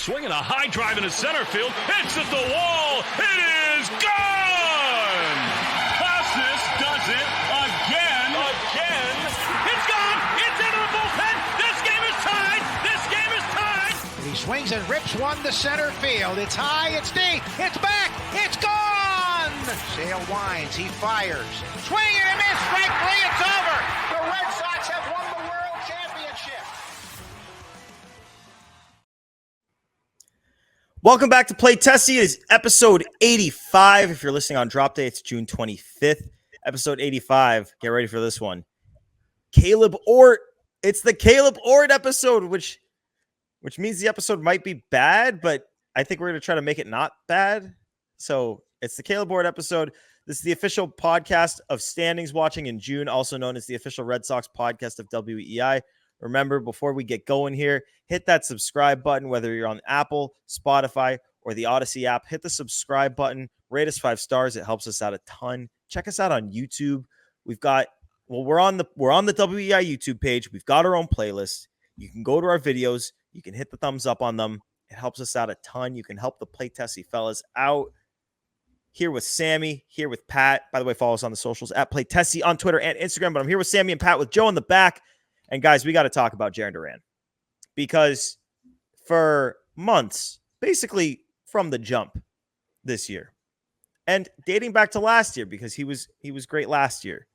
Swinging a high drive into center field. It's at the wall. It is gone. Costas does it again. It's gone. It's into the bullpen. This game is tied. He swings and rips one to center field. It's high. It's deep. It's back. It's gone. Sale winds. He fires. Swing and a miss. Strike three. It's over. The Red Sox have won the World Championship. Welcome back to Play Tessie. It is episode 85. If you're listening on drop day, it's June 25th. Episode 85. Get ready for this one. Caleb Ort. It's the Caleb Ort episode, which means the episode might be bad, but I think we're going to try to make it not bad. So it's the Caleb Ort episode. This is the official podcast of Standings Watching in June, also known as the official Red Sox podcast of WEI. Remember, before we get going here, hit that subscribe button, whether you're on Apple, Spotify, or the Odyssey app. Hit the subscribe button. Rate us 5 stars. It helps us out a ton. Check us out on YouTube. We're on the WEI YouTube page. We've got our own playlist. You can go to our videos. You can hit the thumbs up on them. It helps us out a ton. You can help the Play Tessie fellas out. Here with Sammy, here with Pat. By the way, follow us on the socials at Play Tessie on Twitter and Instagram. But I'm here with Sammy and Pat with Joe in the back. And guys, we got to talk about Jarren Duran, because for months, basically from the jump this year, and dating back to last year, because he was great last year,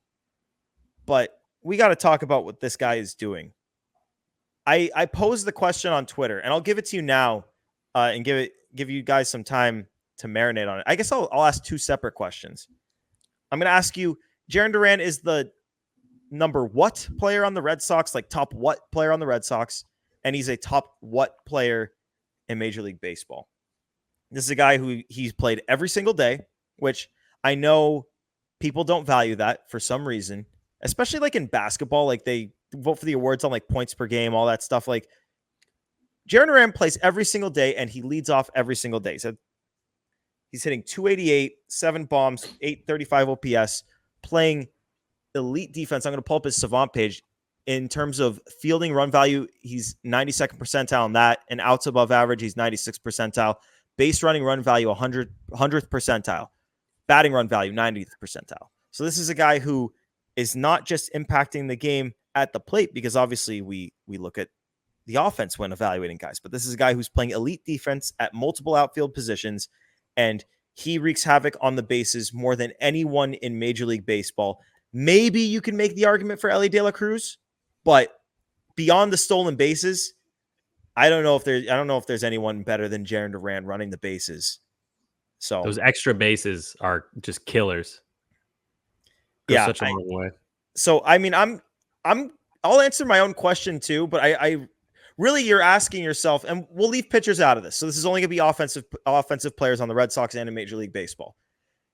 but we got to talk about what this guy is doing. I posed the question on Twitter, and I'll give it to you now, and give you guys some time to marinate on it. I guess I'll ask 2 separate questions. I'm going to ask you, Jarren Duran is the number what player on the Red Sox, like top what player on the Red Sox, and he's a top what player in Major League Baseball. This is a guy who he's played every single day, which I know people don't value that for some reason, especially like in basketball. Like they vote for the awards on like points per game, all that stuff. Like Jarren Duran plays every single day and he leads off every single day. So he's hitting 288, 7 bombs, 835 OPS, playing elite defense. I'm going to pull up his Savant page. In terms of fielding run value, he's 92nd percentile on that, and outs above average, he's 96th percentile. Base running run value, 100th percentile. Batting run value, 90th percentile. So this is a guy who is not just impacting the game at the plate, because obviously we look at the offense when evaluating guys, but this is a guy who's playing elite defense at multiple outfield positions, and he wreaks havoc on the bases more than anyone in Major League Baseball. Maybe you can make the argument for Ellie De La Cruz, but beyond the stolen bases, I don't know if there's anyone better than Jarren Duran running the bases. So those extra bases are just killers. Goes such a long way. So I mean, I'll answer my own question too, but I really, you're asking yourself, and we'll leave pitchers out of this. So this is only going to be offensive players on the Red Sox and in Major League Baseball.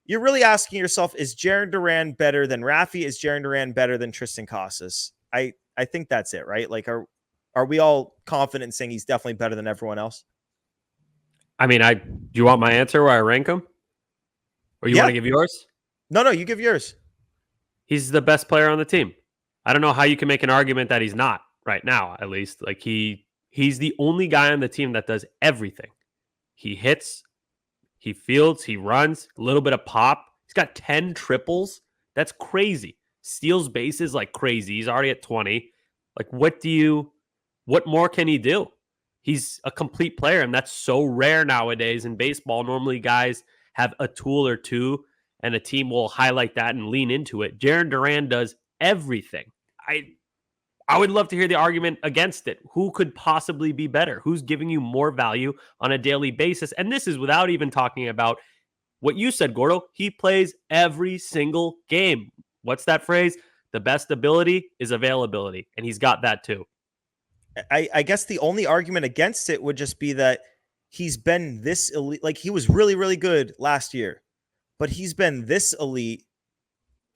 You're really asking yourself, is Jarren Duran better than Rafi? Is Jarren Duran better than Tristan Casas? I think that's it, right? Like, are we all confident in saying he's definitely better than everyone else? I mean, do you want my answer where I rank him? Or you want to give yours? No, you give yours. He's the best player on the team. I don't know how you can make an argument that he's not right now, at least. Like he's the only guy on the team that does everything. He hits, he fields, he runs, a little bit of pop. He's got 10 triples. That's crazy. Steals bases like crazy. He's already at 20. Like, what more can he do? He's a complete player, and that's so rare nowadays in baseball. Normally, guys have a tool or two, and a team will highlight that and lean into it. Jarren Duran does everything. I would love to hear the argument against it. Who could possibly be better? Who's giving you more value on a daily basis? And this is without even talking about what you said, Gordo. He plays every single game. What's that phrase? The best ability is availability. And he's got that too. I guess the only argument against it would just be that he's been this elite. Like, he was really, really good last year, but he's been this elite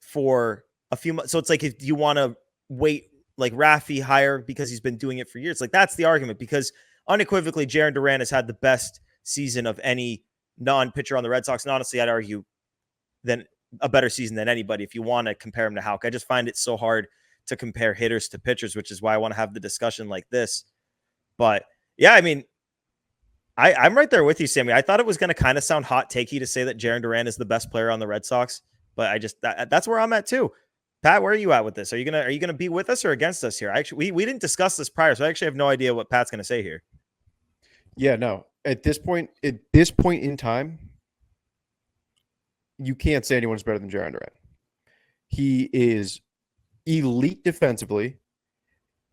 for a few months. So it's like, if you want to wait like Rafi higher because he's been doing it for years, like that's the argument, because unequivocally Jarren Duran has had the best season of any non-pitcher on the Red Sox. And honestly, I'd argue then a better season than anybody if you want to compare him to Houck. I just find it so hard to compare hitters to pitchers, which is why I want to have the discussion like this. But yeah, I mean, I'm right there with you, Sammy. I thought it was going to kind of sound hot takey to say that Jarren Duran is the best player on the Red Sox, but that's where I'm at too. Pat, where are you at with this? Are you gonna be with us or against us here? We didn't discuss this prior, so I actually have no idea what Pat's gonna say here. Yeah, no. At this point in time, you can't say anyone's better than Jarren Duran. He is elite defensively.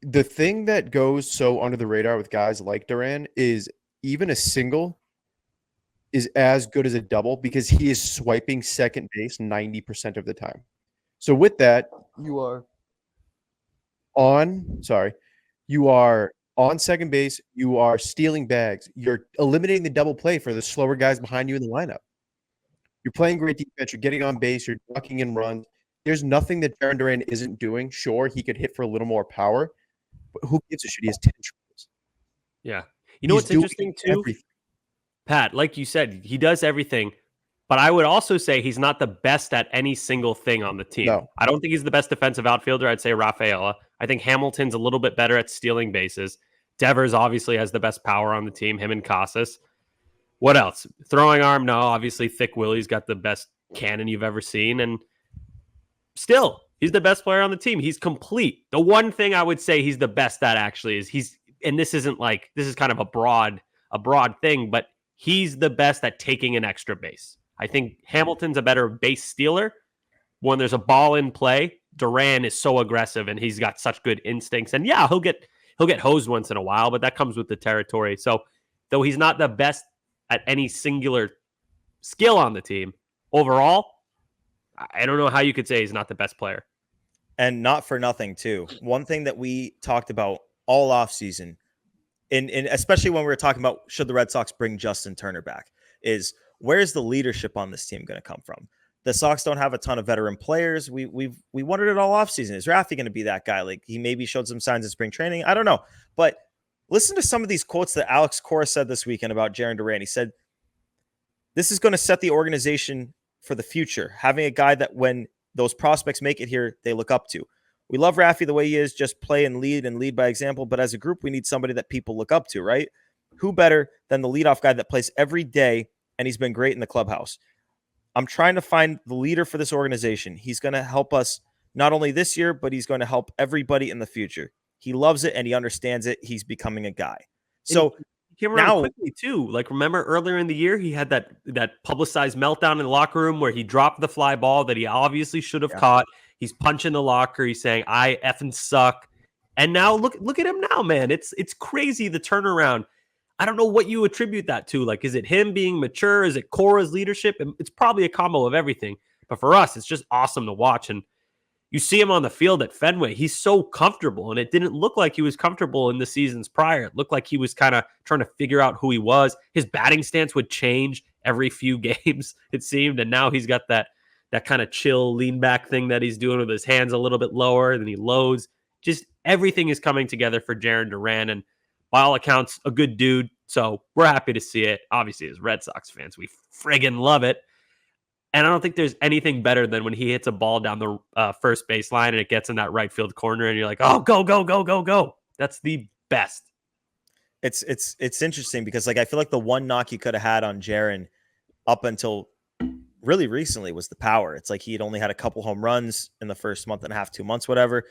The thing that goes so under the radar with guys like Duran is even a single is as good as a double because he is swiping second base 90% of the time. So with that, you are on second base, you are stealing bags, you're eliminating the double play for the slower guys behind you in the lineup. You're playing great defense, you're getting on base, you're ducking in runs. There's nothing that Jarren Duran isn't doing. Sure, he could hit for a little more power, but who gives a shit? He has 10 triples. Yeah. You know what's interesting too? Everything. Pat, like you said, he does everything, but I would also say he's not the best at any single thing on the team. No. I don't think he's the best defensive outfielder. I'd say Rafael. I think Hamilton's a little bit better at stealing bases. Devers obviously has the best power on the team, him and Casas. What else? Throwing arm, no. Obviously, Thick Willie's got the best cannon you've ever seen, and still, he's the best player on the team. He's complete. The one thing I would say he's the best at actually is and this is kind of a broad thing, but he's the best at taking an extra base. I think Hamilton's a better base stealer. When there's a ball in play, Duran is so aggressive and he's got such good instincts. And yeah, he'll get hosed once in a while, but that comes with the territory. So though he's not the best at any singular skill on the team, overall, I don't know how you could say he's not the best player. And not for nothing, too. One thing that we talked about all offseason, and especially when we were talking about should the Red Sox bring Justin Turner back, is where's the leadership on this team going to come from? The Sox don't have a ton of veteran players. We wondered it all offseason. Is Rafi going to be that guy? Like, he maybe showed some signs of spring training. I don't know. But listen to some of these quotes that Alex Cora said this weekend about Jarren Duran. He said, this is going to set the organization for the future, having a guy that when those prospects make it here, they look up to. We love Rafi the way he is, just play and lead by example. But as a group, we need somebody that people look up to, right? Who better than the leadoff guy that plays every day, and he's been great in the clubhouse. I'm trying to find the leader for this organization. He's going to help us not only this year, but he's going to help everybody in the future. He loves it and he understands it. He's becoming a guy. So he came around quickly too. Like, remember earlier in the year, he had that publicized meltdown in the locker room where he dropped the fly ball that he obviously should have caught. He's punching the locker. He's saying, I effing suck. And now look at him now, man. It's crazy, the turnaround. I don't know what you attribute that to. Like, is it him being mature? Is it Cora's leadership? It's probably a combo of everything. But for us, it's just awesome to watch. And you see him on the field at Fenway. He's so comfortable. And it didn't look like he was comfortable in the seasons prior. It looked like he was kind of trying to figure out who he was. His batting stance would change every few games, it seemed. And now he's got that kind of chill lean back thing that he's doing with his hands a little bit lower. Then he loads. Just everything is coming together for Jarren Duran. And by all accounts, a good dude. So we're happy to see it. Obviously, as Red Sox fans, we friggin' love it. And I don't think there's anything better than when he hits a ball down the first baseline and it gets in that right field corner and you're like, oh, go, go, go, go, go. That's the best. It's interesting because, like, I feel like the one knock you could have had on Jarren up until really recently was the power. It's like he had only had a couple home runs in the first month and a half, 2 months, whatever.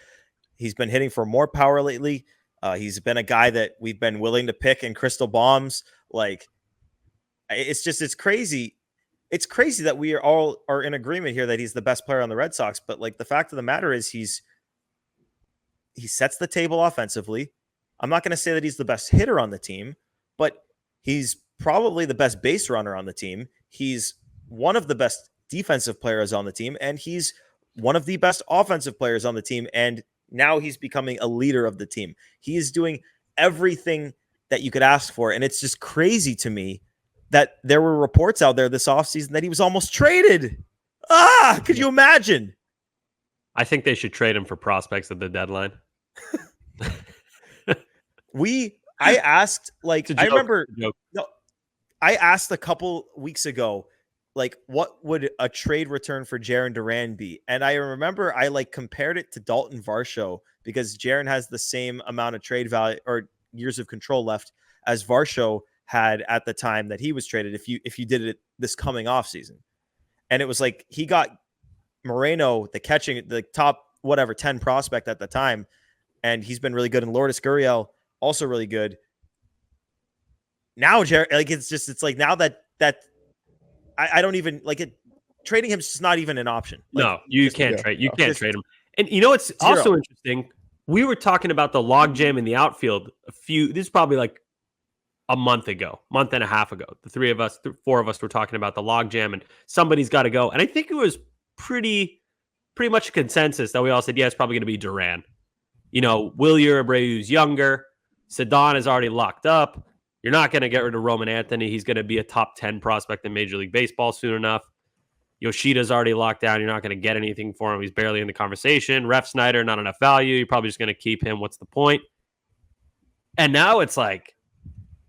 He's been hitting for more power lately. He's been a guy that we've been willing to pick in crystal bombs. Like, it's crazy. It's crazy that we are in agreement here that he's the best player on the Red Sox. But, like, the fact of the matter is he sets the table offensively. I'm not going to say that he's the best hitter on the team, but he's probably the best base runner on the team. He's one of the best defensive players on the team, and he's one of the best offensive players on the team. And now he's becoming a leader of the team. He is doing everything that you could ask for. And it's just crazy to me that there were reports out there this offseason that he was almost traded. Could you imagine? I think they should trade him for prospects at the deadline. I asked, like, I remember, I asked a couple weeks ago, like, what would a trade return for Jarren Duran be? And I remember I, like, compared it to Dalton Varsho because Jarren has the same amount of trade value or years of control left as Varsho had at the time that he was traded if you did it this coming off season. And it was like he got Moreno, the top whatever 10 prospect at the time, and he's been really good. And Lourdes Gurriel also really good. Now, it's like now that I don't even like it. Trading him is just not even an option. Like, no, you can't trade. You can't trade him. And you know what's also interesting? We were talking about the logjam in the outfield this is probably like a month and a half ago. The four of us were talking about the logjam and somebody's got to go. And I think it was pretty much a consensus that we all said, yeah, it's probably going to be Duran. You know, Wilyer Abreu's younger. Cedon is already locked up. You're not going to get rid of Roman Anthony. He's going to be a top 10 prospect in Major League Baseball soon enough. Yoshida's already locked down. You're not going to get anything for him. He's barely in the conversation. Ref Snyder, not enough value. You're probably just going to keep him. What's the point? And now it's like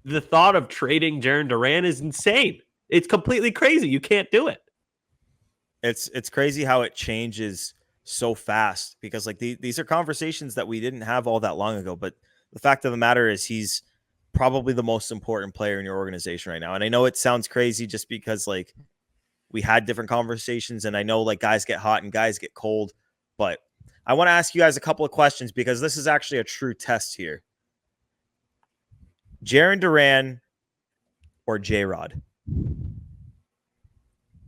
the thought of trading Jarren Duran is insane. It's completely crazy. You can't do it. It's crazy how it changes so fast because like these are conversations that we didn't have all that long ago. But the fact of the matter is he's probably the most important player in your organization right now. And I know it sounds crazy just because like we had different conversations and I know like guys get hot and guys get cold, but I want to ask you guys a couple of questions because this is actually a true test here. Jarren Duran or J-Rod?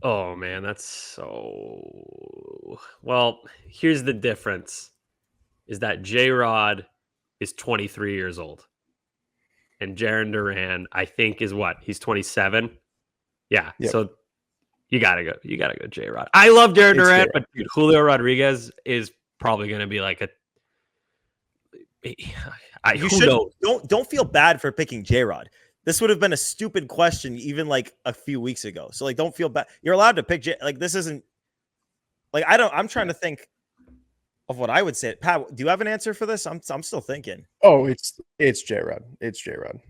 Oh man, that's so well. Here's the difference: is that J-Rod is 23 years old, and Jarren Duran, I think, is what? He's 27. Yeah, Yep. So you gotta go J-Rod. I love Jarren Duran, but dude, Julio Rodriguez is probably going to be like don't feel bad for picking J-Rod. This would have been a stupid question even like a few weeks ago. So like, don't feel bad. You're allowed to pick like this isn't like I'm trying to think of what I would say. Pat, do you have an answer for this? I'm still thinking. Oh, it's J-Rod. It's J-Rod.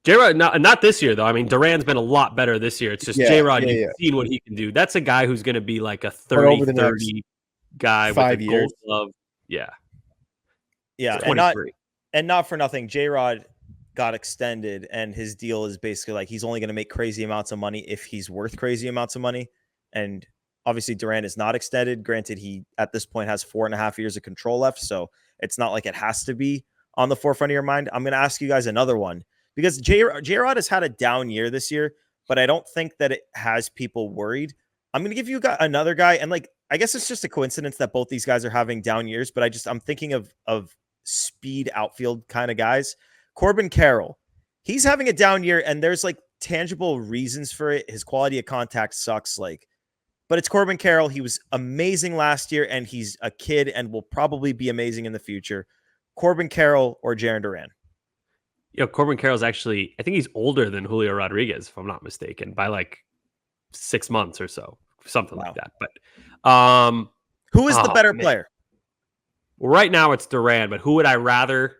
J-Rod, not this year though. I mean, Duran's been a lot better this year. It's just J-Rod. You've seen what he can do. That's a guy who's going to be like a 30 guy 5 with a years. Gold Glove. Yeah. And not for nothing. J-Rod got extended and his deal is basically like he's only going to make crazy amounts of money if he's worth crazy amounts of money. And obviously Duran is not extended. Granted, he at this point has 4.5 years of control left. So it's not like it has to be on the forefront of your mind. I'm going to ask you guys another one because J-Rod has had a down year this year, but I don't think that it has people worried. I'm going to give you another guy. And like, I guess it's just a coincidence that both these guys are having down years, but I'm thinking of speed outfield kind of guys. Corbin Carroll, he's having a down year and there's like tangible reasons for it. His quality of contact sucks, but it's Corbin Carroll. He was amazing last year and he's a kid and will probably be amazing in the future. Corbin Carroll or Jarren Duran? Corbin Carroll's actually, I think he's older than Julio Rodriguez, if I'm not mistaken, by like 6 months or so, something like that. But who is the better player? Well, right now it's Duran, but who would I rather?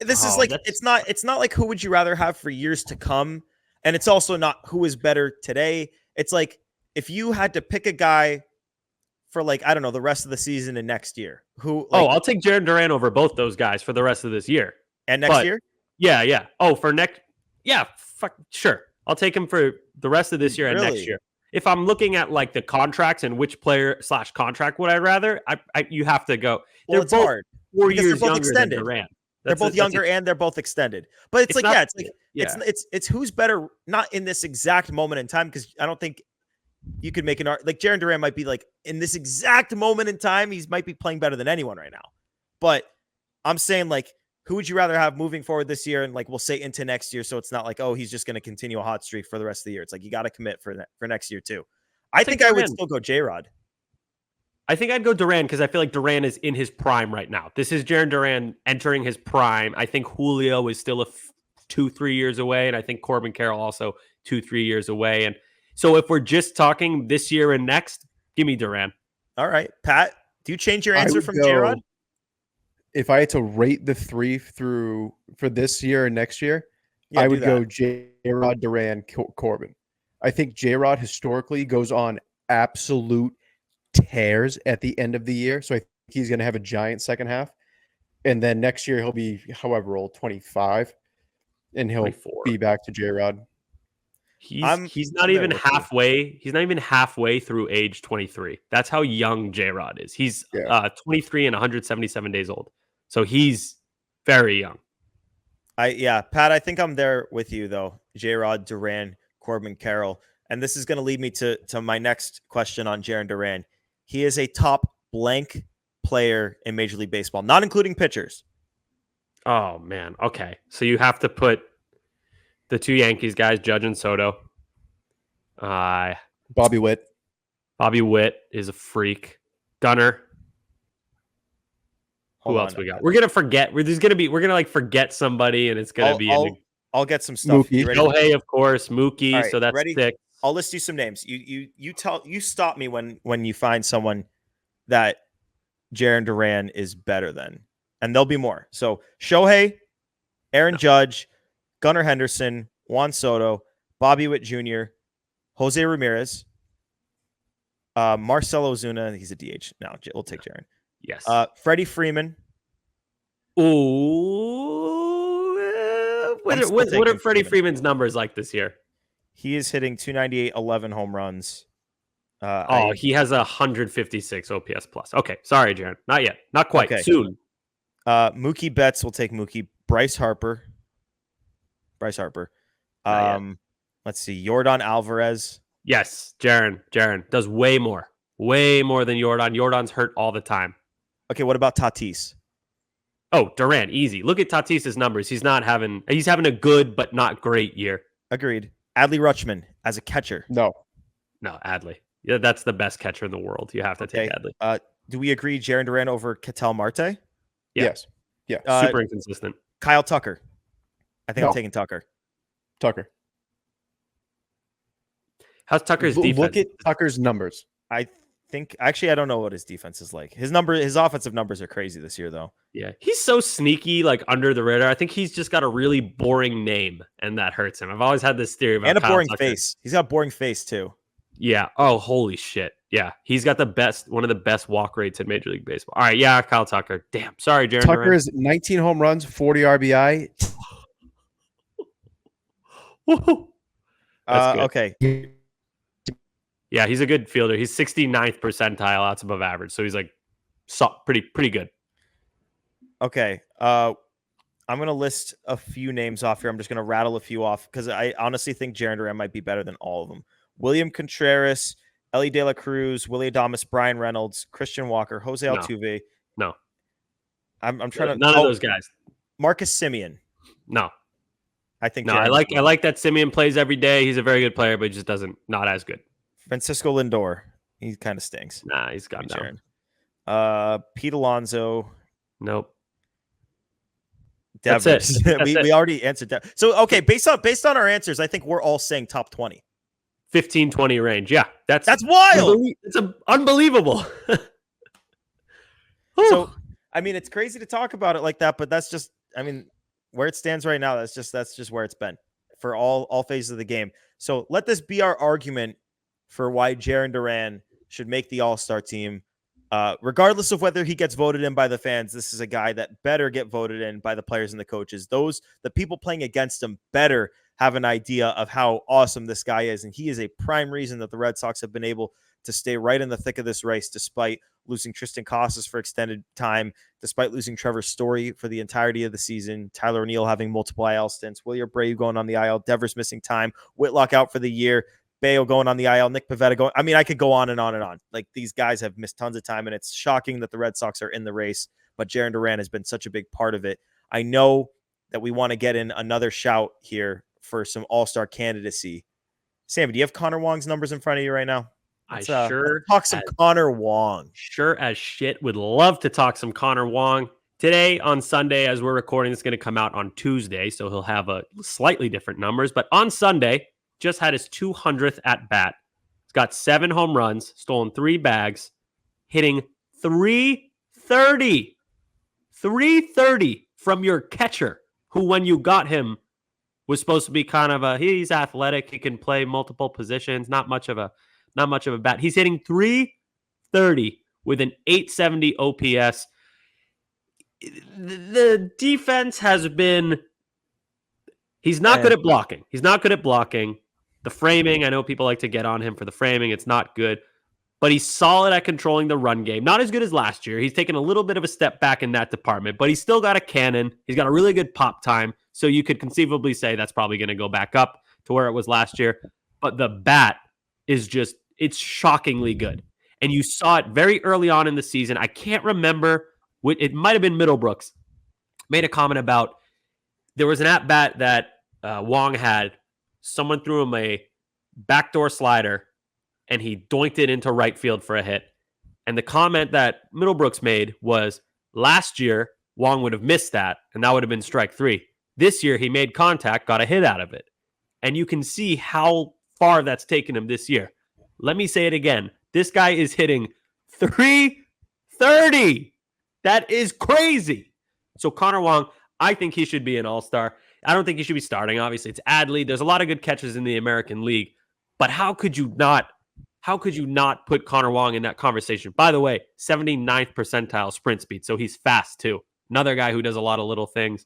This is like it's not like who would you rather have for years to come, and it's also not who is better today. It's like if you had to pick a guy for like I don't know the rest of the season and next year, who? I'll take Jarren Duran over both those guys for the rest of this year and next year. Yeah. Oh, for next, sure. I'll take him for the rest of this year and next year. If I'm looking at like the contracts and which player / contract would I rather, you have to go. Well, it's hard. 4 years they're both younger extended. than Duran. They're both younger and they're both extended. But it's who's better, not in this exact moment in time, because I don't think you could make an art like Jarren Duran might be like in this exact moment in time, he might be playing better than anyone right now. But I'm saying like, who would you rather have moving forward this year? And like, we'll say into next year. So it's not like, oh, he's just going to continue a hot streak for the rest of the year. It's like, you got to commit for next year too. I think I would still go J-Rod. I think I'd go Duran because I feel like Duran is in his prime right now. This is Jarren Duran entering his prime. I think Julio is still 2-3 years away. And I think Corbin Carroll also 2-3 years away. And so if we're just talking this year and next, give me Duran. All right. Pat, do you change your answer from J-Rod? If I had to rate the three for this year and next year, I would go J-Rod, Duran, Corbin. I think J-Rod historically goes on absolute tears at the end of the year. So I think he's going to have a giant second half. And then next year, he'll be however old, 25. And he'll 24. be back to J-Rod. He's not even halfway. He's not even halfway through age 23. That's how young J-Rod is. He's 23 and 177 days old. So he's very young. Pat, I think I'm there with you though. J-Rod, Duran, Corbin Carroll. And this is going to lead me to my next question on Jarren Duran. He is a top blank player in Major League Baseball, not including pitchers. Oh, man. Okay. So you have to put the two Yankees guys, Judge and Soto. Bobby Witt. Bobby Witt is a freak. Gunnar. Who else we got? We're gonna forget. We're gonna forget somebody, and it's gonna be. I'll get some stuff. Shohei, of course. Mookie. Right, so that's ready? 6. I'll list you some names. You stop me when you find someone that Jarren Duran is better than, and there'll be more. So Shohei, Aaron Judge, Gunnar Henderson, Juan Soto, Bobby Witt Jr., Jose Ramirez, Marcelo Ozuna. He's a DH. No, we'll take Jarren. Yes. Freddie Freeman. Ooh. What are Freddie Freeman's numbers like this year? He is hitting 298, 11 home runs. He has 156 OPS plus. Okay. Sorry, Jarren. Not yet. Not quite. Okay. Soon. Mookie Betts will take Mookie. Bryce Harper. Let's see. Yordan Alvarez. Yes. Jarren does way more than Yordan. Yordan's hurt all the time. Okay. What about Tatis? Oh, Duran, easy. Look at Tatis's numbers. He's having a good but not great year. Agreed. Adley Rutschman as a catcher. No, Adley. Yeah, that's the best catcher in the world. You have to take Adley. Do we agree Jarren Duran over Ketel Marte? Yeah. Yes. Yeah. Super inconsistent. Kyle Tucker. I think I'm taking Tucker. How's Tucker's defense? Look at Tucker's numbers. I don't know what his defense is like. His offensive numbers are crazy this year, though. Yeah, he's so sneaky, like under the radar. I think he's just got a really boring name, and that hurts him. I've always had this theory about and a Kyle boring Tucker. face. He's got a boring face too. Yeah. Oh, holy shit. Yeah, he's got one of the best walk rates in Major League Baseball. All right, yeah, Kyle Tucker. Damn, sorry, Jarren. Tucker is 19 home runs, 40 RBI. Okay. Yeah, he's a good fielder. He's 69th percentile outs above average, so he's like pretty good. Okay. I'm going to list a few names off here. I'm just going to rattle a few off because I honestly think Jarren Duran might be better than all of them. William Contreras, Ellie De La Cruz, Willie Adames, Brian Reynolds, Christian Walker, Jose Altuve. No. I'm trying to... None of those guys. Marcus Semien. No. I think... No, I like that Semien plays every day. He's a very good player, but he just not as good. Francisco Lindor. He kind of stinks. Nah, he's gone down. Pete Alonso. Nope. Devers. We already answered that. So, okay, based on our answers, I think we're all saying top 20. 15-20 range. Yeah, that's wild. It's unbelievable. So, I mean, it's crazy to talk about it like that, but that's just, I mean, where it stands right now, that's just where it's been for all phases of the game. So let this be our argument for why Jarren Duran should make the All-Star team. Regardless of whether he gets voted in by the fans, this is a guy that better get voted in by the players and the coaches. The people playing against him better have an idea of how awesome this guy is. And he is a prime reason that the Red Sox have been able to stay right in the thick of this race, despite losing Tristan Casas for extended time, despite losing Trevor Story for the entirety of the season, Tyler O'Neill having multiple IL stints, Willie Abreu going on the IL, Devers missing time, Whitlock out for the year, Bayo going on the IL, Nick Pivetta going. I mean, I could go on and on and on. Like, these guys have missed tons of time, and it's shocking that the Red Sox are in the race, but Jarren Duran has been such a big part of it. I know that we want to get in another shout here for some all-star candidacy. Sammy, do you have Connor Wong's numbers in front of you right now? Let's talk some Connor Wong. Sure as shit would love to talk some Connor Wong. Today, on Sunday, as we're recording, it's going to come out on Tuesday, so he'll have a slightly different numbers. But on Sunday, just had his 200th at bat. He's got 7 home runs, stolen 3 bags, hitting 330. 330 from your catcher, who, when you got him, was supposed to be kind of he's athletic, he can play multiple positions, not much of a bat. He's hitting 330 with an 870 OPS. The defense has been He's not good at blocking. He's not good at blocking. The framing, I know people like to get on him for the framing. It's not good. But he's solid at controlling the run game. Not as good as last year. He's taken a little bit of a step back in that department, but he's still got a cannon. He's got a really good pop time. So you could conceivably say that's probably going to go back up to where it was last year. But the bat is just, it's shockingly good. And you saw it very early on in the season. I can't remember. It might have been Middlebrooks. Made a comment about there was an at-bat that Wong had. Someone threw him a backdoor slider, and he doinked it into right field for a hit. And the comment that Middlebrooks made was, last year, Wong would have missed that, and that would have been strike 3. This year, he made contact, got a hit out of it. And you can see how far that's taken him this year. Let me say it again. This guy is hitting 330. That is crazy. So Connor Wong, I think he should be an all-star. I don't think he should be starting. Obviously, it's Adley. There's a lot of good catches in the American League. But how could you not put Connor Wong in that conversation? By the way, 79th percentile sprint speed, so he's fast too. Another guy who does a lot of little things.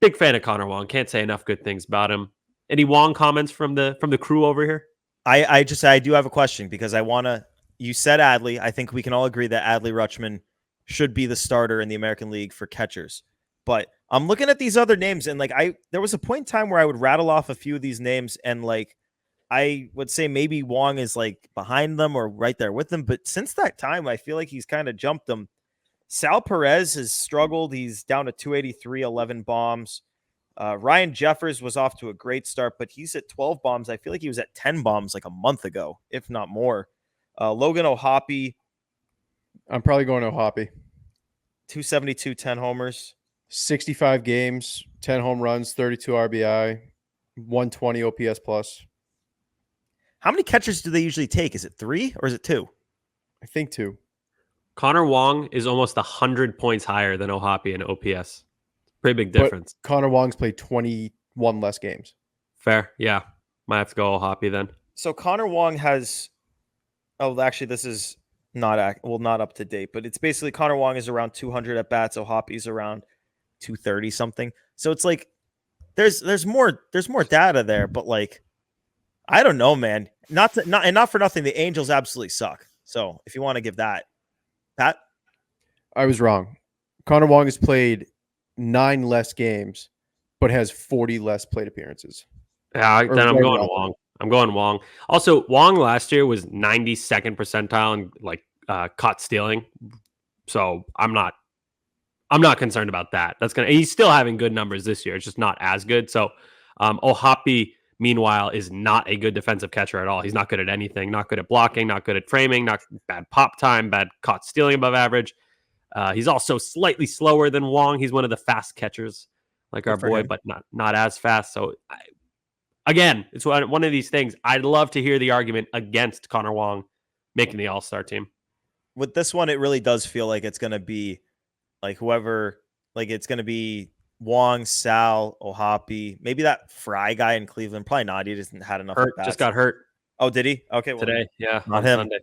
Big fan of Connor Wong. Can't say enough good things about him. Any Wong comments from the crew over here? I do have a question because you said Adley. I think we can all agree that Adley Rutschman should be the starter in the American League for catchers. But I'm looking at these other names, and there was a point in time where I would rattle off a few of these names, and I would say maybe Wong is behind them or right there with them. But since that time, I feel like he's kind of jumped them. Sal Perez has struggled. He's down to 283, 11 bombs. Ryan Jeffers was off to a great start, but he's at 12 bombs. I feel like he was at 10 bombs a month ago, if not more. Logan O'Hoppe. I'm probably going O'Hoppe. 272, 10 homers. 65 games, 10 home runs, 32 RBI, 120 OPS plus. How many catchers do they usually take? Is it 3 or is it 2? I think 2. Connor Wong is almost 100 points higher than O'Hoppe in OPS. Pretty big difference. But Connor Wong's played 21 less games. Fair. Yeah. Might have to go O'Hoppe then. So Connor Wong has... Oh, actually, this is not up to date, but it's basically Connor Wong is around 200 at bats. O'Hoppe's around 230 something. So it's there's more data there, but I don't know, man. Not for nothing. The Angels absolutely suck. So if you want to give that, Pat, I was wrong. Connor Wong has played 9 less games, but has 40 less plate appearances. Yeah, then I'm going Wong. I'm going Wong. Also, Wong last year was 92nd percentile in caught stealing. So I'm not concerned about that. He's still having good numbers this year. It's just not as good. So O'Hoppe, meanwhile, is not a good defensive catcher at all. He's not good at anything. Not good at blocking. Not good at framing. Not bad pop time. Bad caught stealing above average. He's also slightly slower than Wong. He's one of the fast catchers, like our boy, but not as fast. So again, it's one of these things. I'd love to hear the argument against Connor Wong making the All-Star team. With this one, it really does feel like it's going to be whoever, it's going to be Wong, Sal, O'Hoppe, maybe that Fry guy in Cleveland. Probably not. He just had enough. Just got hurt. Oh, did he? Okay, well, today, yeah, not him. Sunday.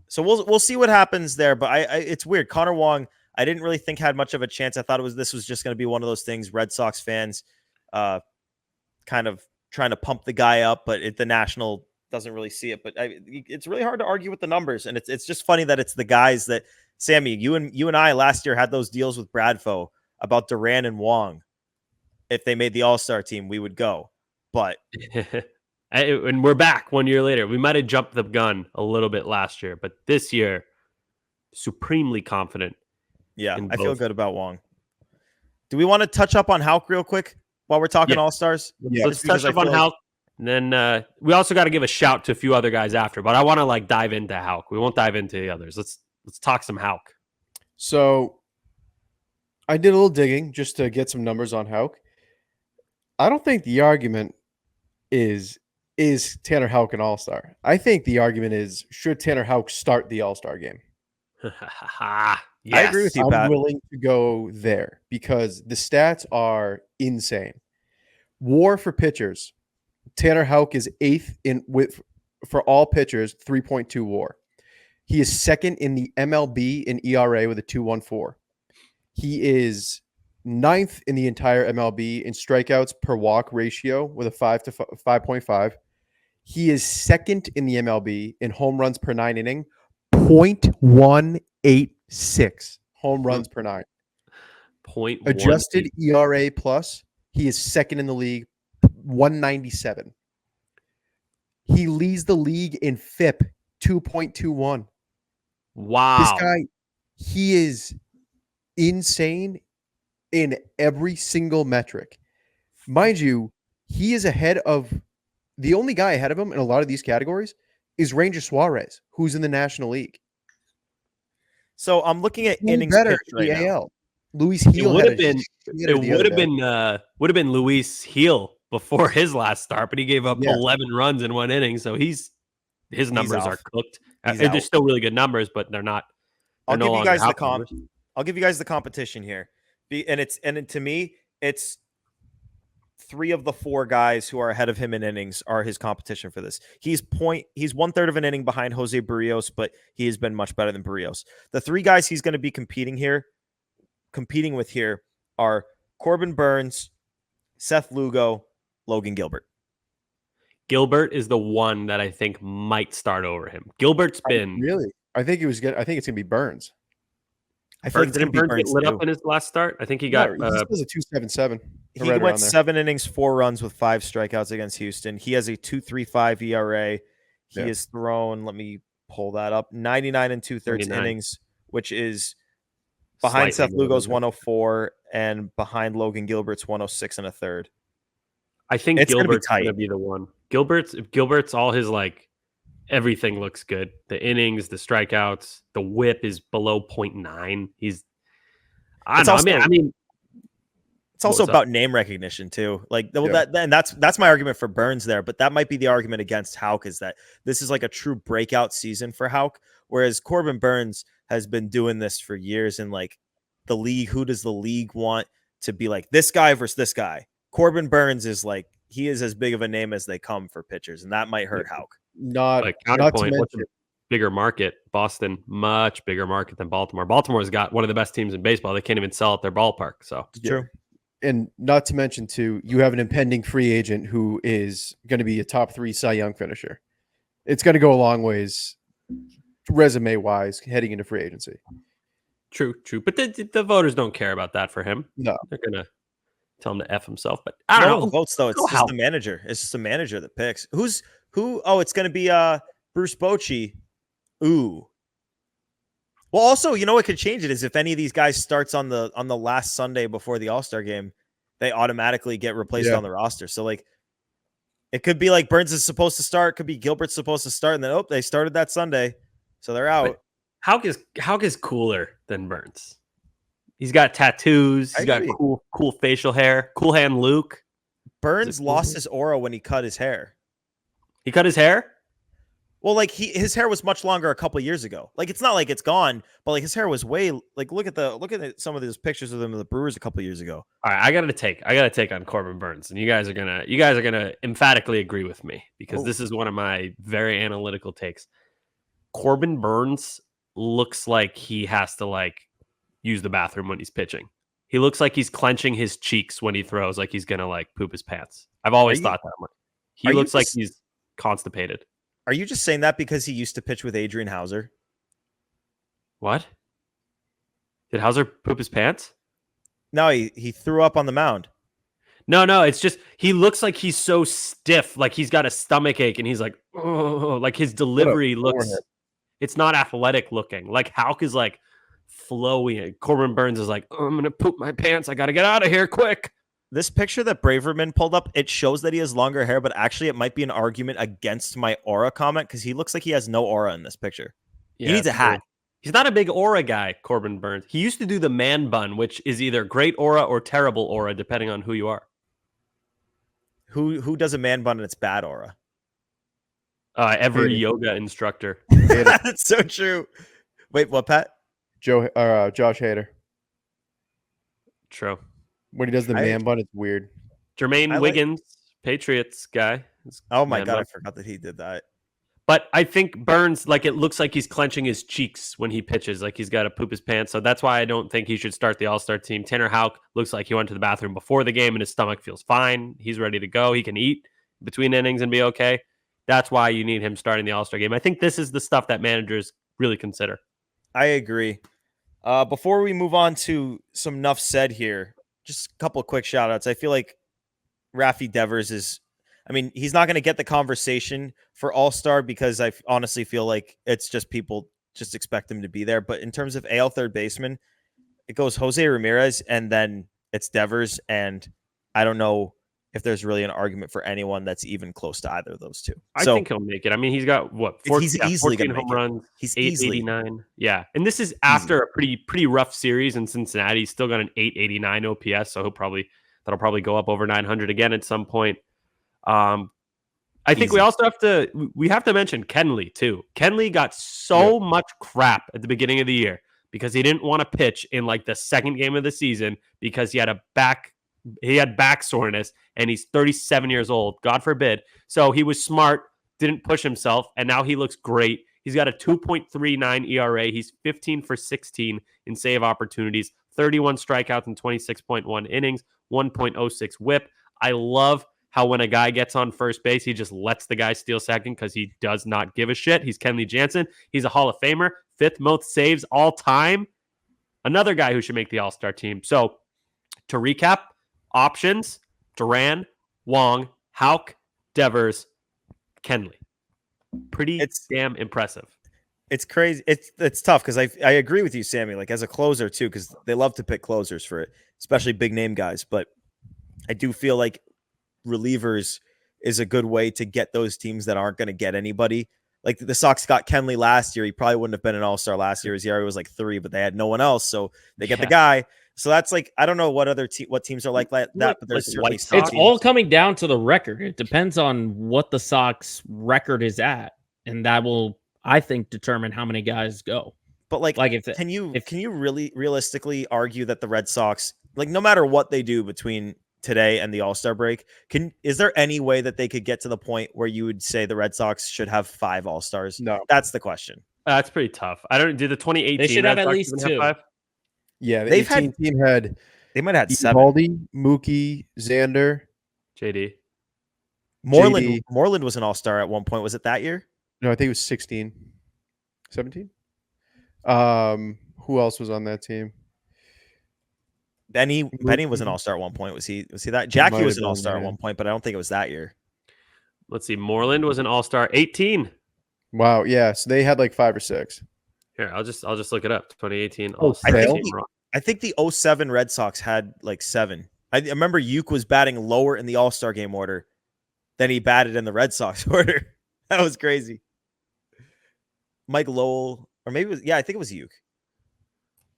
So we'll see what happens there. But it's weird. Connor Wong, I didn't really think had much of a chance. I thought this was just going to be one of those things. Red Sox fans, kind of trying to pump the guy up, but the National doesn't really see it. But it's really hard to argue with the numbers, and it's just funny that it's the guys that Sammy, you and I last year had those deals with Bradfo about Duran and Wong. If they made the All-Star team, we would go. But and we're back 1 year later. We might have jumped the gun a little bit last year, but this year, supremely confident. Yeah, I feel good about Wong. Do we want to touch up on Houck real quick while we're talking All-Stars? Yeah. Let's touch up on Houck. And then we also got to give a shout to a few other guys after, but I want to dive into Houck. We won't dive into the others. Let's talk some Houck. So I did a little digging just to get some numbers on Houck. I don't think the argument is Tanner Houck an All-Star. I think the argument is, should Tanner Houck start the All-Star game? Yes. I agree with you, Pat. I'm willing to go there because the stats are insane. WAR for pitchers. Tanner Houck is 8th for all pitchers, 3.2 WAR. He is 2nd in the MLB in ERA with a 2.14. He is ninth in the entire MLB in strikeouts per walk ratio with a 5.5. He is second in the MLB in home runs per 9 inning, 0.186 home runs per 9. 0.1. Adjusted ERA plus, he is second in the league, 197. He leads the league in FIP, 2.21. Wow. This guy, he is insane in every single metric. Mind you, he is ahead of the only guy ahead of him in a lot of these categories is Ranger Suarez, who's in the National League. So I'm looking at innings better pitched in right the now. AL. Luis It Heel would had have been. It would have been Luis Heel before his last start, but he gave up 11 runs in one inning, so his numbers are cooked. They're still really good numbers, but they're not. I'll give you guys the I'll give you guys the competition here, and to me, it's 3 of the 4 guys who are ahead of him in innings are his competition for this. He's 1/3 of an inning behind Jose Barrios, but he has been much better than Barrios. The 3 guys he's going to be competing with here are Corbin Burns, Seth Lugo, Logan Gilbert. Gilbert is the one that I think might start over him. Gilbert's been really. I think it's going to be Burns. I feel like it's didn't Burns get lit up in his last start? I think he got. He has a 2.77. He went 7 innings, 4 runs with 5 strikeouts against Houston. He has a 2.35 ERA. He has thrown. Let me pull that up. 99 and 2/3 innings, which is behind Seth Lugo's 104 and behind Logan Gilbert's 106 and a third. I think Gilbert's going to be the one. Gilbert's all his everything looks good. The innings, the strikeouts, the whip is below 0.9. It's also about name recognition too. That's my argument for Burns there, but that might be the argument against Houck is that this is like a true breakout season for Houck, whereas Corbin Burns has been doing this for years in the league. Who does the league want to be like this guy versus this guy? Corbin Burns is he is as big of a name as they come for pitchers, and that might hurt Houck. Counterpoint, what's a bigger market? Boston, much bigger market than Baltimore. Baltimore's got one of the best teams in baseball. They can't even sell at their ballpark. So it's true. And not to mention, too, you have an impending free agent who is going to be a top 3 Cy Young finisher. It's going to go a long ways, resume-wise, heading into free agency. True. But the voters don't care about that for him. No. They're going to tell him to F himself. But I don't know. Votes, though. It's just the manager. It's just the manager that picks. Who? Oh, it's going to be Bruce Bochy. Ooh. Well, also, what could change it is if any of these guys starts on the last Sunday before the All-Star game, they automatically get replaced on the roster. So it could be Burns is supposed to start, could be Gilbert's supposed to start, and then they started that Sunday, so they're out. But Houck is cooler than Burns. He's got tattoos. He's got cool facial hair. Cool hand Luke. Burns lost his aura when he cut his hair. He cut his hair? Well, his hair was much longer a couple of years ago. It's not like it's gone, but his hair was way look at some of those pictures of them in the Brewers a couple of years ago. All right, I got a take on Corbin Burns, and you guys are gonna emphatically agree with me because this is one of my very analytical takes. Corbin Burns looks like he has to use the bathroom when he's pitching. He looks like he's clenching his cheeks when he throws, like he's gonna poop his pants. I've always thought that. He looks like he's constipated. Are you just saying that because he used to pitch with Adrian Hauser? What? Did Hauser poop his pants? No, he threw up on the mound. No, it's just he looks like he's so stiff, like he's got a stomach ache, and he's like, oh, like his delivery looks. It's not athletic looking. Houck is flowy. Corbin Burns is I'm gonna poop my pants. I gotta get out of here quick. This picture that Braverman pulled up, it shows that he has longer hair, but actually it might be an argument against my aura comment because he looks like he has no aura in this picture. Yeah, he needs a hat. He's not a big aura guy, Corbin Burns. He used to do the man bun, which is either great aura or terrible aura, depending on who you are. Who does a man bun and it's bad aura? Every yoga instructor. That's so true. Wait, what, Pat? Josh Hader. True. When he does the man bun, it's weird. Jermaine Wiggins, Patriots guy. Oh my God, I forgot that he did that. But I think Burns, like, it looks like he's clenching his cheeks when he pitches, like he's got to poop his pants. So that's why I don't think he should start the All-Star team. Tanner Houck looks like he went to the bathroom before the game and his stomach feels fine. He's ready to go. He can eat between innings and be okay. That's why you need him starting the All-Star game. I think this is the stuff that managers really consider. I agree. Before we move on to some enough said here, just a couple of quick shout outs. I feel like Rafi Devers he's not going to get the conversation for All-Star because I honestly feel like it's just people just expect him to be there. But in terms of AL third baseman, it goes Jose Ramirez and then it's Devers. And I don't know if there's really an argument for anyone that's even close to either of those two. I think he'll make it. I mean, he's got what? He's easily 14 going to home make runs. He's 889. Yeah. And this is after a pretty rough series in Cincinnati. He's still got an 889 OPS. So that'll probably go up over 900 again at some point. I think we also have to mention Kenley too. Kenley got so much crap at the beginning of the year because he didn't want to pitch in like the second game of the season because he had back soreness and he's 37 years old, God forbid. So he was smart, didn't push himself, and now he looks great. He's got a 2.39 ERA. He's 15 for 16 in save opportunities, 31 strikeouts in 26.1 innings, 1.06 whip. I love how when a guy gets on first base, he just lets the guy steal second because he does not give a shit. He's Kenley Jansen. He's a Hall of Famer, 5th most saves all time. Another guy who should make the All-Star team. So to recap, options, Duran, Wong, Houck, Devers, Kenley. It's damn impressive. It's crazy. It's tough because I agree with you, Sammy, like as a closer too, because they love to pick closers for it, especially big name guys. But I do feel like relievers is a good way to get those teams that aren't going to get anybody. Like the Sox got Kenley last year. He probably wouldn't have been an All-Star last year. His ERA was like 3, but they had no one else. So they get the guy. So that's like, I don't know what other what teams are like that, but there's certainly it's all coming down to the record. It depends on what the Sox record is at. And that will, I think, determine how many guys go. But can you really realistically argue that the Red Sox, like no matter what they do between today and the All-Star break, is there any way that they could get to the point where you would say the Red Sox should have 5 All-Stars? No. That's the question. That's pretty tough. I don't do the 2018. They should have at least 2. Yeah, the 18 team had they might have had 7. Baldy, Mookie, Xander, JD. Moreland was an All-Star at one point. Was it that year? No, I think it was 16. 17? Who else was on that team? Benny was an All-Star at one point. Was he that? Jackie was an All-Star at one point, but I don't think it was that year. Let's see. Moreland was an All-Star 18. Wow, yeah. So they had like 5 or 6. Here, I'll just look it up. 2018 All-Star. All-Star. I think the 07 Red Sox had like 7. I remember Houck was batting lower in the All-Star game order than he batted in the Red Sox order. That was crazy. Mike Lowell, or maybe I think it was Houck.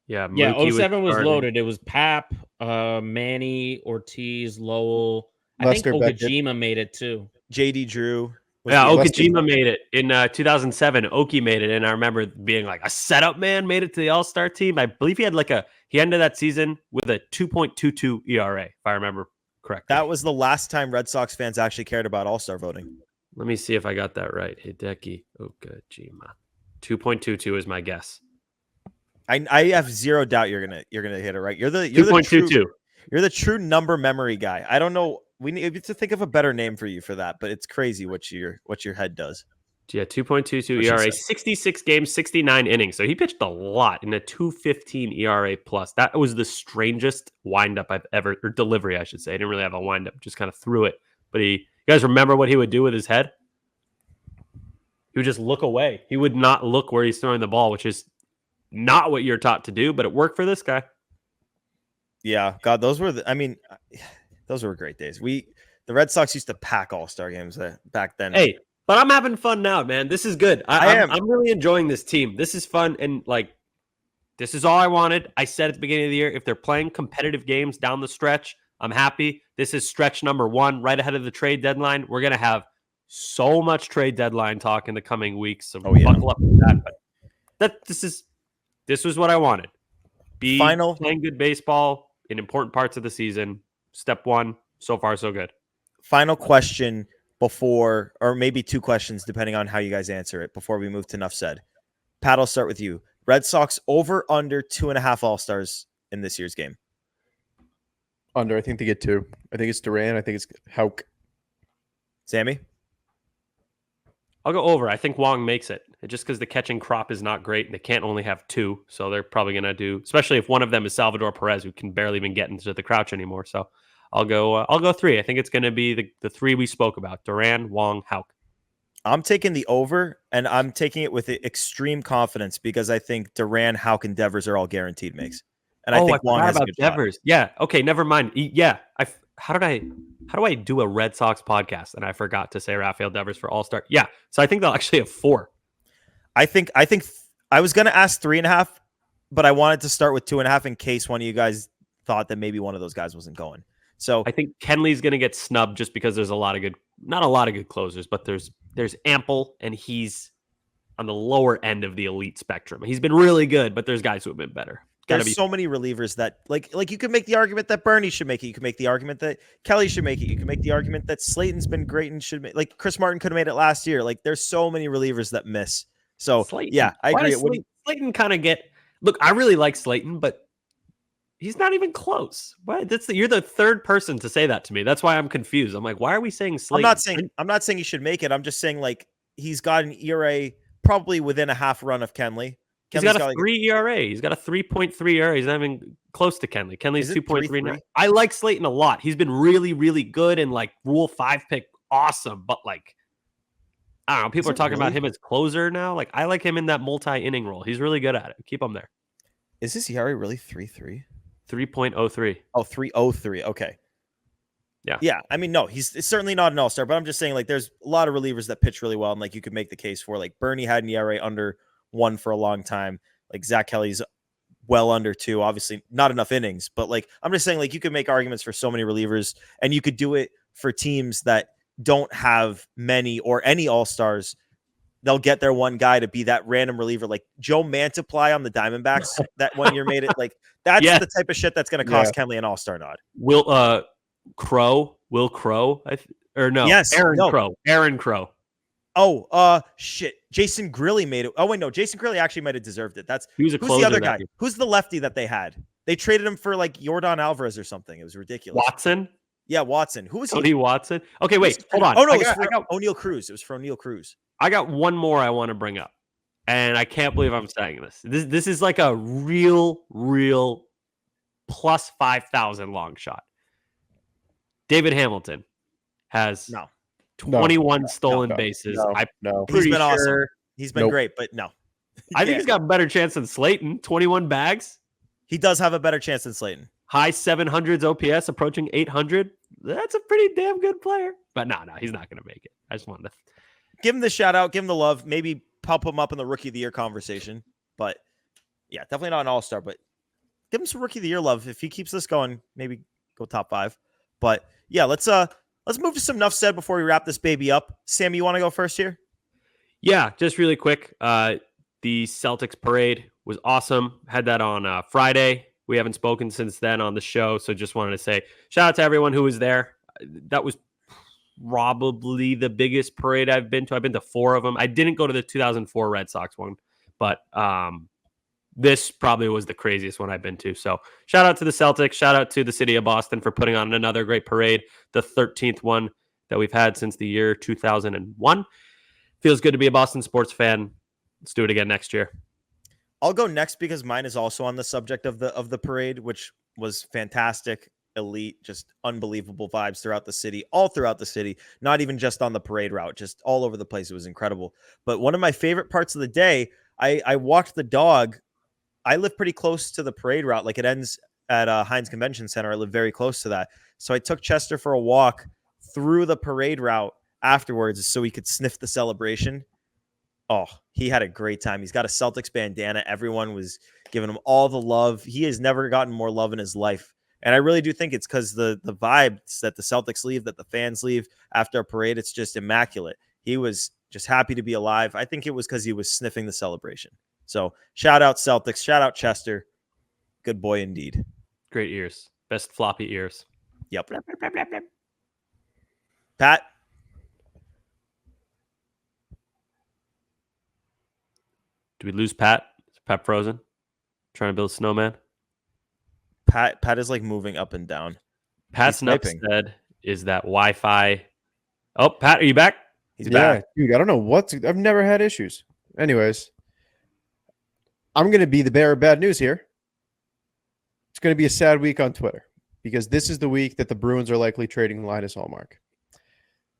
Yeah, 07 was loaded. It was Pap, Manny, Ortiz, Lowell. Lester I think Okajima made it too. JD Drew. Yeah, Okajima made it in 2007. Oki made it, and I remember being like, a setup man made it to the All-Star team. I believe he ended that season with a 2.22 ERA, if I remember correctly. That was the last time Red Sox fans actually cared about All-Star voting. Let me see if I got that right. Hideki Okajima, 2.22 is my guess. I have zero doubt you're gonna hit it right. You're the 2.22. You're the true number memory guy. I don't know. We need to think of a better name for you for that, but it's crazy what your head does. Yeah, 2.22 ERA, 66 games, 69 innings. So he pitched a lot in a 2.15 ERA plus. That was the strangest windup I've ever, or delivery, I should say. I didn't really have a windup, just kind of threw it. But you guys remember what he would do with his head? He would just look away. He would not look where he's throwing the ball, which is not what you're taught to do, but it worked for this guy. Yeah, God, those were great days. The Red Sox used to pack All-Star games back then. Hey, but I'm having fun now, man. This is good. I'm really enjoying this team. This is fun, and this is all I wanted. I said at the beginning of the year, if they're playing competitive games down the stretch, I'm happy. This is stretch number 1, right ahead of the trade deadline. We're gonna have so much trade deadline talk in the coming weeks. So buckle up for that. But this was what I wanted. Playing good baseball in important parts of the season. Step 1, so far so good. Final question before, or maybe 2 questions, depending on how you guys answer it, before we move to enough said. Pat, I'll start with you. Red Sox over under 2.5 All-Stars in this year's game. Under. I think they get 2. I think it's Duran. I think it's Houck. Sammy? I'll go over. I think Wong makes it. Just because the catching crop is not great. They can't only have 2. So they're probably going to do, especially if one of them is Salvador Perez, who can barely even get into the crouch anymore. So I'll go 3. I think it's going to be the 3 we spoke about. Duran, Wong, Houck. I'm taking the over, and I'm taking it with extreme confidence because I think Duran, Houck, and Devers are all guaranteed makes. And I think Wong has a good Devers. shot. Yeah. Okay. Never mind. Yeah. How do I do a Red Sox podcast and I forgot to say Rafael Devers for All-Star? Yeah. So I think they'll actually have 4. I think I was going to ask 3.5, but I wanted to start with 2.5 in case one of you guys thought that maybe one of those guys wasn't going. So I think Kenley's going to get snubbed just because there's not a lot of good closers, but there's ample, and he's on the lower end of the elite spectrum. He's been really good, but there's guys who have been better. There's so many relievers that like you could make the argument that Bernie should make it. You can make the argument that Kelly should make it. You can make the argument that Slayton's been great and should make, like Chris Martin could have made it last year. Like there's so many relievers that miss. So Slayton. Yeah, I agree. Slayton kind of look, I really like Slayton, but he's not even close. Why? You're the third person to say that to me. That's why I'm confused. I'm like, why are we saying Slayton? I'm not saying he should make it. I'm just saying like he's got an ERA probably within a half run of Kenley. He's got a 3 ERA. He's got a 3.3 ERA. He's not even close to Kenley. Kenley's 2.39. I like Slayton a lot. He's been really, really good and like Rule 5 pick, awesome. But like, I don't know. People are talking about him as closer now. Like, I like him in that multi-inning role. He's really good at it. Keep him there. Is his ERA really 3.3? 3.03. Oh, 3.03. Okay. Yeah. Yeah. I mean, no, it's certainly not an all-star, but I'm just saying like there's a lot of relievers that pitch really well. And like you could make the case for like Bernie had an ERA under 1 for a long time. Like Zach Kelly's well under 2, obviously not enough innings, but like, I'm just saying like you could make arguments for so many relievers, and you could do it for teams that don't have many or any all-stars. They'll get their one guy to be that random reliever, like Joe Mantiply on the Diamondbacks that 1 year made it. Like that's the type of shit that's going to cost Kenley an all-star nod. Will Crow, or no? Yes, Aaron Crow. Oh, shit. Jason Grilli made it. Oh, wait, no. Jason Grilli actually might have deserved it. Who's the other guy? Who's the lefty that they had? They traded him for like Yordan Alvarez or something. It was ridiculous. Watson? Yeah, Watson. Who was he? Tony Watson? Okay, wait. Hold on. Oh, no. I got O'Neal Cruz. It was for O'Neal Cruz. I got one more I want to bring up, and I can't believe I'm saying this. This is like a real plus 5,000 long shot. David Hamilton has 21 stolen bases. No. He's been awesome. He's been great, but no. I think he's got a better chance than Slayton. 21 bags. He does have a better chance than Slayton. High 700s OPS, approaching 800. That's a pretty damn good player. But no, he's not going to make it. I just wanted to give him the shout out, give him the love, maybe pump him up in the Rookie of the Year conversation. But yeah, definitely not an all-star, but give him some Rookie of the Year love. If he keeps this going, maybe go top 5. But yeah, let's move to some enough said before we wrap this baby up. Sammy, you want to go first here? Yeah, just really quick. The Celtics parade was awesome. Had that on Friday. We haven't spoken since then on the show, so just wanted to say shout out to everyone who was there. That was probably the biggest parade I've been to. I've been to 4 of them. I didn't go to the 2004 Red Sox one, but this probably was the craziest one I've been to. So shout out to the Celtics. Shout out to the city of Boston for putting on another great parade, the 13th one that we've had since the year 2001. Feels good to be a Boston sports fan. Let's do it again next year. I'll go next because mine is also on the subject of the parade, which was fantastic, elite, just unbelievable vibes throughout the city, all throughout the city, not even just on the parade route, just all over the place. It was incredible. But one of my favorite parts of the day, I walked the dog. I live pretty close to the parade route. Like it ends at Heinz Convention Center. I live very close to that. So I took Chester for a walk through the parade route afterwards so he could sniff the celebration. Oh, he had a great time. He's got a Celtics bandana. Everyone was giving him all the love. He has never gotten more love in his life. And I really do think it's because the vibes that the Celtics leave, that the fans leave after a parade, it's just immaculate. He was just happy to be alive. I think it was because he was sniffing the celebration. So shout out Celtics. Shout out Chester. Good boy indeed. Great ears. Best floppy ears. Yep. Pat? Do we lose Pat? Is Pat frozen? Trying to build a snowman? Pat is like moving up and down. Pat's He's typing. said is that Wi-Fi. Oh, Pat, are you back? He's back. Dude, I don't know I've never had issues. Anyways, I'm going to be the bearer of bad news here. It's going to be a sad week on Twitter because this is the week that the Bruins are likely trading Linus Hallmark.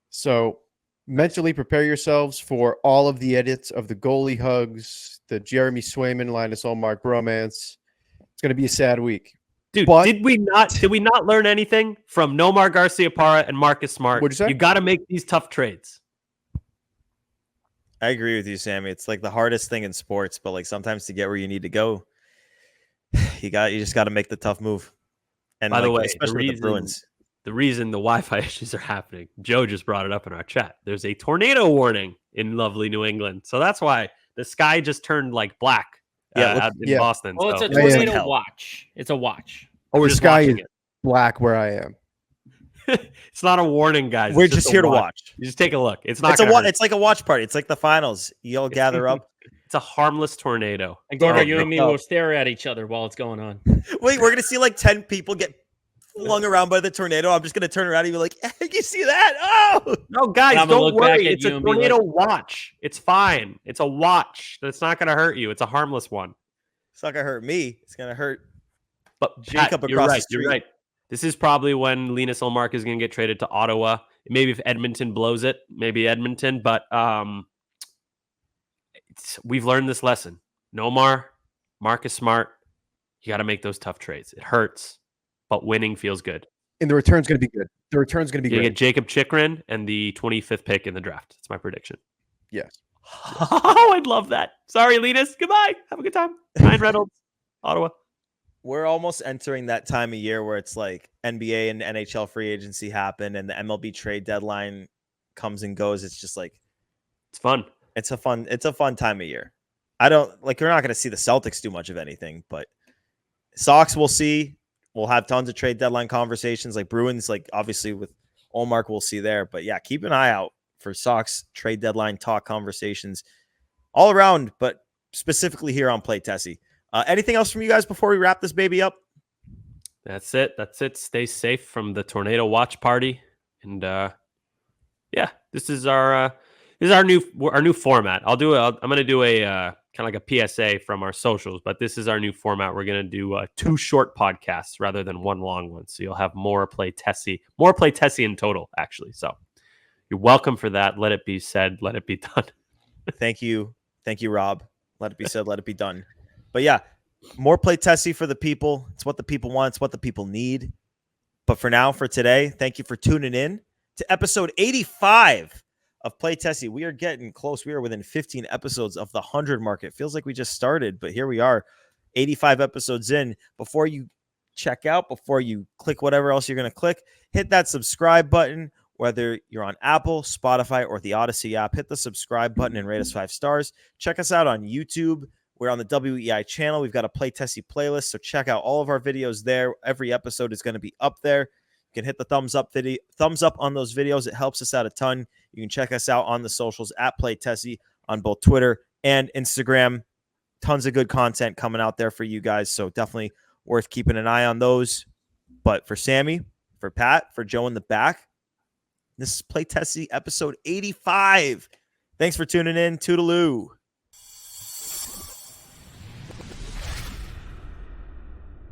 So mentally prepare yourselves for all of the edits of the goalie hugs, the Jeremy Swayman, Linus Hallmark romance. It's going to be a sad week. Dude, But- did we not learn anything from Nomar Garciaparra and Marcus Smart? What'd you say? You got to make these tough trades. I agree with you, Sammy. It's like the hardest thing in sports, but like sometimes to get where you need to go, you just got to make the tough move. And By the way, especially with the Bruins. The reason the Wi-Fi issues are happening, Joe just brought it up in our chat. There's a tornado warning in lovely New England, so that's why the sky just turned like black. Out in Boston. Well, so. it's a tornado watch. It's a watch. Oh, we're The just sky watching is black where I am. it. It's not a warning, guys. We're It's just a here to watch. You just take a look. It's not. It's like a watch party. It's like the finals. You all gather up. It's a harmless tornado. And Gordo, Oh, you and me no. will stare at each other while it's going on. Wait, we're gonna see like 10 people get flung around by the tornado. I'm just gonna turn around and be like, hey, "You see that? Oh, No, guys, I'm gonna don't look back worry. at It's you a and be tornado like- watch. It's fine. It's a watch. That's not going to hurt you. It's a harmless one. it's not gonna hurt me. It's gonna hurt But Jacob Pat, you're across the right. You're street. right. This is probably when Linus Ullmark is going to get traded to Ottawa. Maybe if Edmonton blows it, maybe Edmonton. But we've learned this lesson. Nomar, Marcus Smart, you got to make those tough trades. It hurts, but winning feels good. And the return's going to be good. The return's going to be You're going great. to get Jacob Chikrin and the 25th pick in the draft. That's my prediction. Yes. Oh, I'd love that. Sorry, Linus. Goodbye. Have a good time. Ryan Reynolds, Ottawa. We're almost entering that time of year where it's like NBA and NHL free agency happen and the MLB trade deadline comes and goes. It's just like It's fun. it's a fun time of year. I don't like we're not going to see the Celtics do much of anything, but Sox we'll see. We'll have tons of trade deadline conversations like Bruins, like obviously with Ullmark we'll see there. But yeah, keep an eye out for Sox trade deadline talk conversations all around, but specifically here on Play Tessie. Anything else from you guys before we wrap this baby up? That's it. Stay safe from the tornado watch party. And yeah, this is our new format. I'm going to do a kind of like a PSA from our socials, but this is our new format. We're going to do 2 short podcasts rather than 1 long one. So you'll have more Play Tessie in total, actually. So you're welcome for that. Let it be said. Let it be done. Thank you, Rob. Let it be said. Let it be done. But yeah, more Play Tessie for the people. It's what the people want. It's what the people need. But for now, for today, thank you for tuning in to episode 85 of Play Tessie. We are getting close. We are within 15 episodes of the 100 mark. It feels like we just started, but here we are, 85 episodes in. Before you check out, before you click whatever else you're going to click, hit that subscribe button. Whether you're on Apple, Spotify, or the Odyssey app, hit the subscribe button and rate us 5 stars. Check us out on YouTube. We're on the WEI channel. We've got a Play Tessie playlist, so check out all of our videos there. Every episode is going to be up there. You can hit the thumbs up on those videos. It helps us out a ton. You can check us out on the socials at Play Tessie on both Twitter and Instagram. Tons of good content coming out there for you guys, so definitely worth keeping an eye on those. But for Sammy, for Pat, for Joe in the back, this is Play Tessie episode 85. Thanks for tuning in. Toodaloo.